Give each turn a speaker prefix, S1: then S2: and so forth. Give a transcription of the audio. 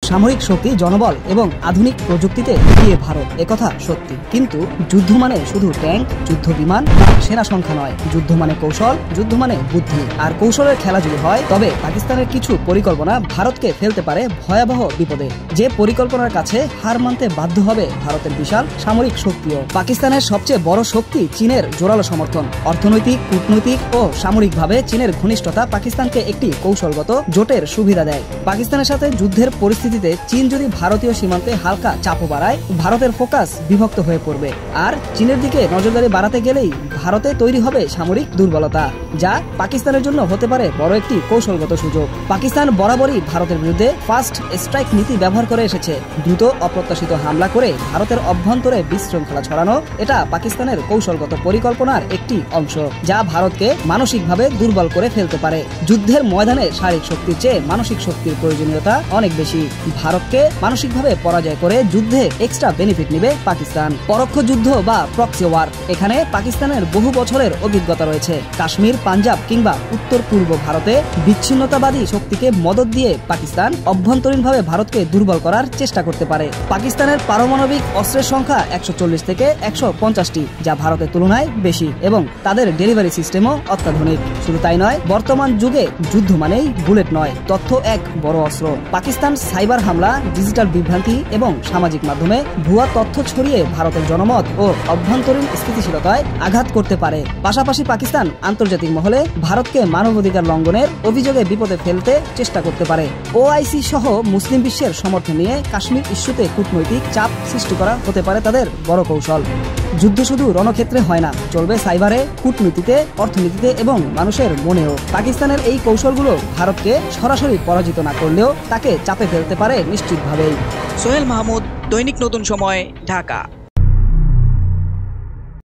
S1: সামরিক শক্তি, জনবল এবং আধুনিক প্রযুক্তিতে এগিয়ে ভারত, একথা সত্যি। কিন্তু যুদ্ধ মানে শুধু ট্যাঙ্ক, যুদ্ধ বিমান বা সেনা সংখ্যা নয়। যুদ্ধ মানে কৌশল, যুদ্ধ মানে বুদ্ধি। আর কৌশলের খেলা যদি হয়, তবে পাকিস্তানের কিছু পরিকল্পনা ভারতকে ফেলতে পারে ভয়াবহ বিপদে। যে পরিকল্পনার কাছে হার মানতে বাধ্য হবে ভারতের বিশাল সামরিক শক্তিও। পাকিস্তানের সবচেয়ে বড় শক্তি চীনের জোরালো সমর্থন। অর্থনৈতিক, কূটনৈতিক ও সামরিকভাবে চীনের ঘনিষ্ঠতা পাকিস্তানকে একটি কৌশলগত জোটের সুবিধা দেয়। পাকিস্তানের সাথে যুদ্ধের পরিস্থিতিতে চীন যদি ভারতীয় সীমান্তে হালকা চাপও বাড়ায়, ভারতের ফোকাস বিভক্ত হয়ে পড়বে। আর চীনের দিকে নজরদারি বাড়াতে গেলেই ভারতে তৈরি হবে সামরিক দুর্বলতা, যা পাকিস্তানের জন্য হতে পারে বড় একটি কৌশলগত সুযোগ। পাকিস্তান বরাবরই ভারতের বিরুদ্ধে ফার্স্ট স্ট্রাইক নীতি ব্যবহার করে এসেছে। দ্রুত অপ্রত্যাশিত হামলা করে ভারতের অভ্যন্তরে বিশৃঙ্খলা ছড়ানো, এটা পাকিস্তানের কৌশলগত পরিকল্পনার একটি অংশ, যা ভারতকে মানসিকভাবে দুর্বল করে ফেলতে পারে। যুদ্ধের ময়দানে শারীরিক শক্তির চেয়ে মানসিক শক্তির প্রয়োজনীয়তা অনেক বেশি। ভারতকে মানসিকভাবে পরাজয় করে যুদ্ধে এক্সট্রা বেনিফিট নেবে পাকিস্তান। পরোক্ষ যুদ্ধ বা প্রক্সি ওয়ার, এখানে পাকিস্তানের বহু বছরের অভিজ্ঞতা রয়েছে। কাশ্মীর, পাঞ্জাব কিংবা উত্তর পূর্ব ভারতে বিচ্ছিন্নতাবাদী শক্তিকে মদত দিয়ে পাকিস্তান অভ্যন্তরীণভাবে ভারতকে দুর্বল করার চেষ্টা করতে পারে। পাকিস্তানের পারমাণবিক অস্ত্রের সংখ্যা 140 থেকে 150টি, যা ভারতের তুলনায় বেশি, এবং তাদের ডেলিভারি সিস্টেমও অত্যাধুনিক। শুধু তাই নয়, বর্তমান যুগে যুদ্ধ মানেই বুলেট নয়, তথ্য এক বড় অস্ত্র। পাকিস্তান সাইবার হামলা, ডিজিটাল বিভ্রান্তি এবং সামাজিক মাধ্যমে ভুয়া তথ্য ছড়িয়ে ভারতের জনমত ও অভ্যন্তরীণ স্থিতিশীলতায় আঘাত করতে পারে। পাশাপাশি পাকিস্তান আন্তর্জাতিক মহলে ভারতকে মানবাধিকার লঙ্ঘনের অভিযোগে বিপদে ফেলতে চেষ্টা করতে পারে। ওআইসি সহ মুসলিম বিশ্বের সমর্থন নিয়ে কাশ্মীর ইস্যুতে কূটনৈতিক চাপ সৃষ্টি করা হতে পারে তাদের বড় কৌশল। যুদ্ধ শুধু রণক্ষেত্রে হয় না, চলবে সাইবারে, কূটনীতিতে, অর্থনীতিতে এবং মানুষের মনেও। পাকিস্তানের এই কৌশলগুলো ভারতকে সরাসরি পরাজিত না করলেও তাকে চাপে ফেলতে পারে নিশ্চিতভাবেই।
S2: সোহেল মাহমুদ, দৈনিক নতুন সময়, ঢাকা।